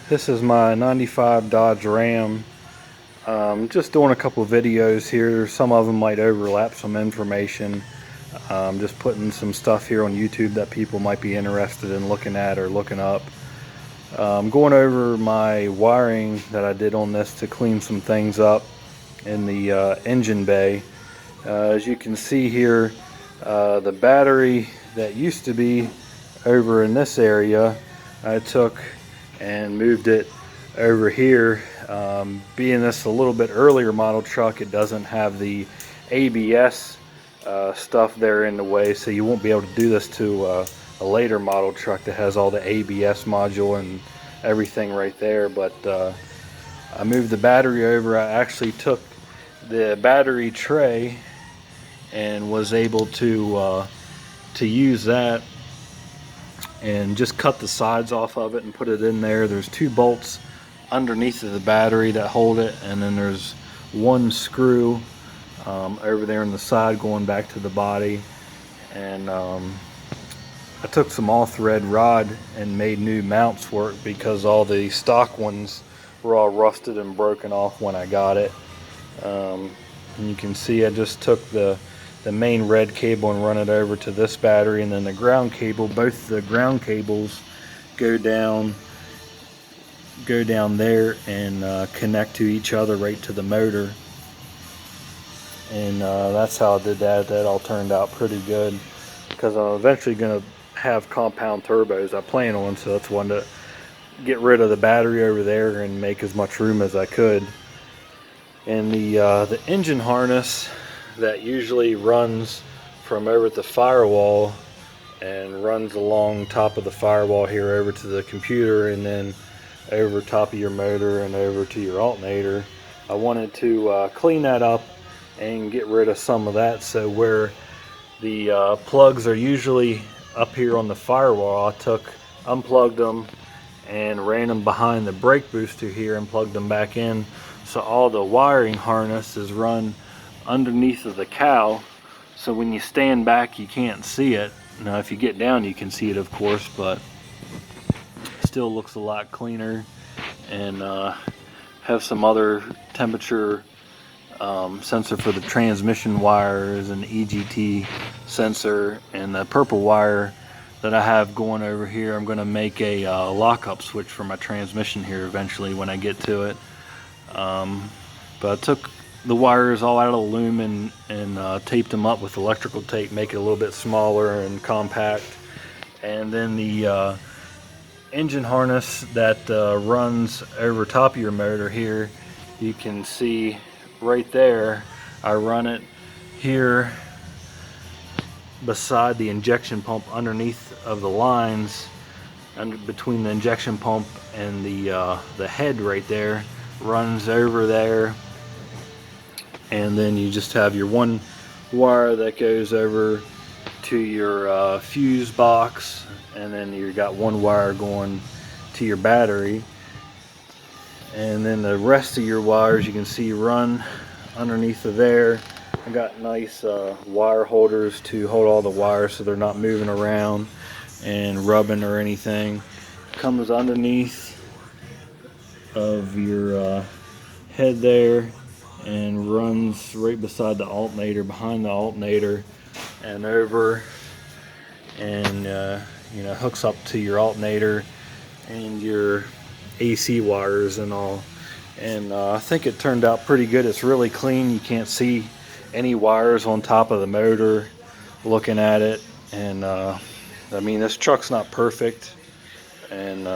This is my 95 Dodge Ram. Just doing a couple of videos here. Some of them might overlap some information. Just putting some stuff here on YouTube that people might be interested in looking at or looking up. Going over my wiring that I did on this to clean some things up in the engine bay. As you can see here, the battery that used to be over in this area, I took and moved it over here. Being this a little bit earlier model truck, it doesn't have the ABS stuff there in the way, so you won't be able to do this to a later model truck that has all the ABS module and everything right there. But I moved the battery over. I actually took the battery tray and was able to use that and just cut the sides off of it and put it in there. There's two bolts underneath of the battery that hold it, and then there's one screw over there on the side going back to the body. And I took some all-thread rod and made new mounts for it because all the stock ones were all rusted and broken off when I got it. And you can see I just took the main red cable and run it over to this battery, and then the ground cable, both the ground cables go down there and connect to each other right to the motor. And that's how I did that. That all turned out pretty good because I'm eventually going to have compound turbos I plan on, so that's one to get rid of the battery over there and make as much room as I could. And the engine harness that usually runs from over at the firewall and runs along top of the firewall here over to the computer and then over top of your motor and over to your alternator. I wanted to clean that up and get rid of some of that, so where the plugs are usually up here on the firewall, I unplugged them and ran them behind the brake booster here and plugged them back in, so all the wiring harness is run underneath of the cowl, so when you stand back you can't see it. Now if you get down you can see it, of course, but it still looks a lot cleaner. And have some other temperature sensor for the transmission wires, and EGT sensor, and the purple wire that I have going over here. I'm going to make a lockup switch for my transmission here eventually when I get to it. But I took the wires all out of the loom and taped them up with electrical tape, make it a little bit smaller and compact. And then the engine harness that runs over top of your motor here, you can see right there, I run it here beside the injection pump, underneath of the lines, and between the injection pump and the head right there, runs over there. And then you just have your one wire that goes over to your fuse box, and then you got one wire going to your battery. And then the rest of your wires you can see run underneath of there. I got nice wire holders to hold all the wires so they're not moving around and rubbing or anything. Comes underneath of your head there and runs right beside the alternator, behind the alternator, and over, and you know, hooks up to your alternator and your AC wires and all. And I think it turned out pretty good. It's really clean. You can't see any wires on top of the motor looking at it. And I mean, this truck's not perfect, and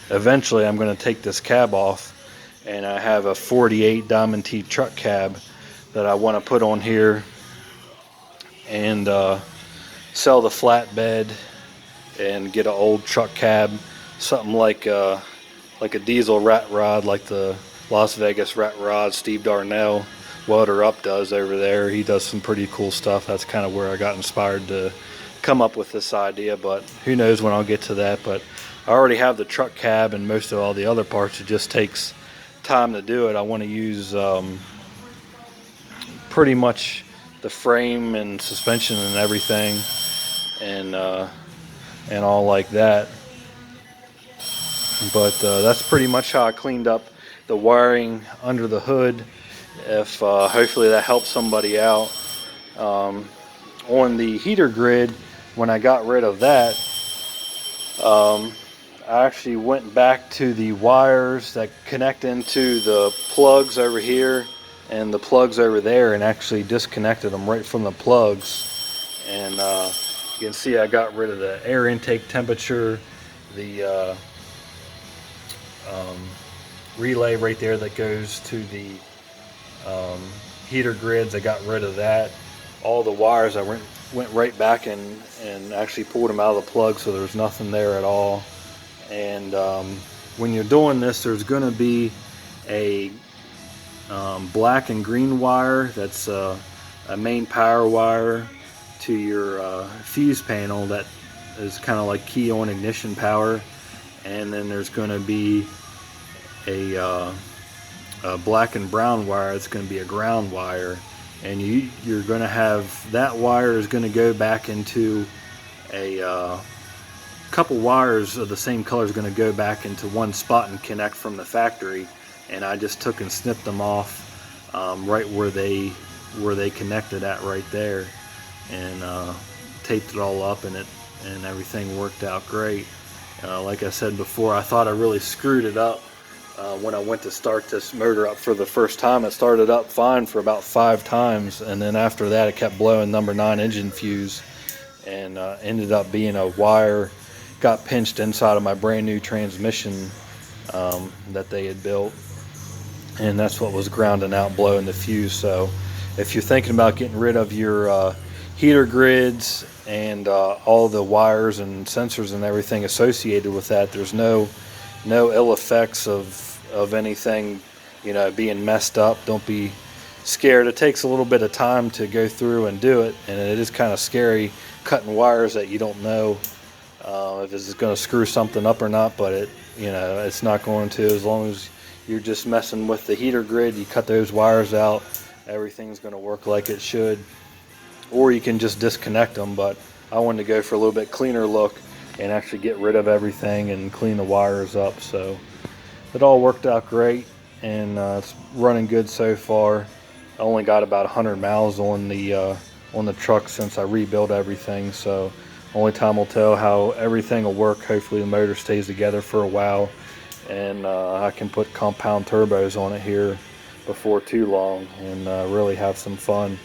eventually I'm going to take this cab off, and I have a 48 diamond teeth truck cab that I want to put on here and sell the flatbed and get an old truck cab, something like a diesel rat rod, like the Las Vegas rat rod Steve Darnell Welder Up does over there. He does some pretty cool stuff. That's kind of where I got inspired to come up with this idea, but who knows when I'll get to that. But I already have the truck cab and most of all the other parts. It just takes time to do it. I want to use pretty much the frame and suspension and everything, and all like that. But that's pretty much how I cleaned up the wiring under the hood. If hopefully that helps somebody out. On the heater grid, when I got rid of that, I actually went back to the wires that connect into the plugs over here and the plugs over there, and actually disconnected them right from the plugs. And you can see I got rid of the air intake temperature, the relay right there that goes to the heater grids. I got rid of that. All the wires I went right back and actually pulled them out of the plug, so there's nothing there at all. And when you're doing this, there's going to be a black and green wire that's a main power wire to your fuse panel that is kind of like key on ignition power. And then there's going to be a black and brown wire. It's going to be a ground wire, and you're going to have that wire is going to go back into a couple wires of the same color is going to go back into one spot and connect from the factory. And I just took and snipped them off right where they connected at right there, and taped it all up, and everything worked out great. Like I said before, I thought I really screwed it up when I went to start this motor up for the first time. It started up fine for about 5 times, and then after that it kept blowing number 9 engine fuse, and ended up being a wire got pinched inside of my brand new transmission that they had built, and that's what was grounding out, blowing the fuse. So if you're thinking about getting rid of your heater grids and all the wires and sensors and everything associated with that, there's no ill effects of anything, you know, being messed up. Don't be scared. It takes a little bit of time to go through and do it, and it is kind of scary cutting wires that you don't know if it's going to screw something up or not. But it's not going to, as long as you're just messing with the heater grid. You cut those wires out, everything's going to work like it should. Or you can just disconnect them, but I wanted to go for a little bit cleaner look and actually get rid of everything and clean the wires up. So it all worked out great, and it's running good so far. I only got about 100 miles on the truck since I rebuilt everything, so only time will tell how everything will work. Hopefully the motor stays together for a while, and I can put compound turbos on it here before too long, and really have some fun.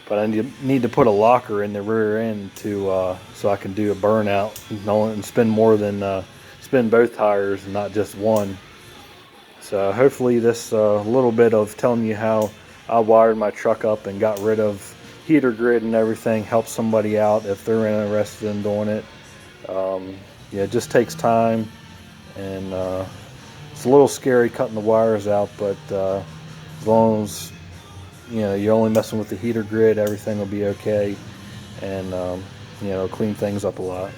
But I need to put a locker in the rear end so I can do a burnout and spin both tires and not just one. So hopefully this little bit of telling you how I wired my truck up and got rid of heater grid and everything helps somebody out if they're interested in doing it. It just takes time, and it's a little scary cutting the wires out, but as long as you're only messing with the heater grid, everything will be okay, and clean things up a lot.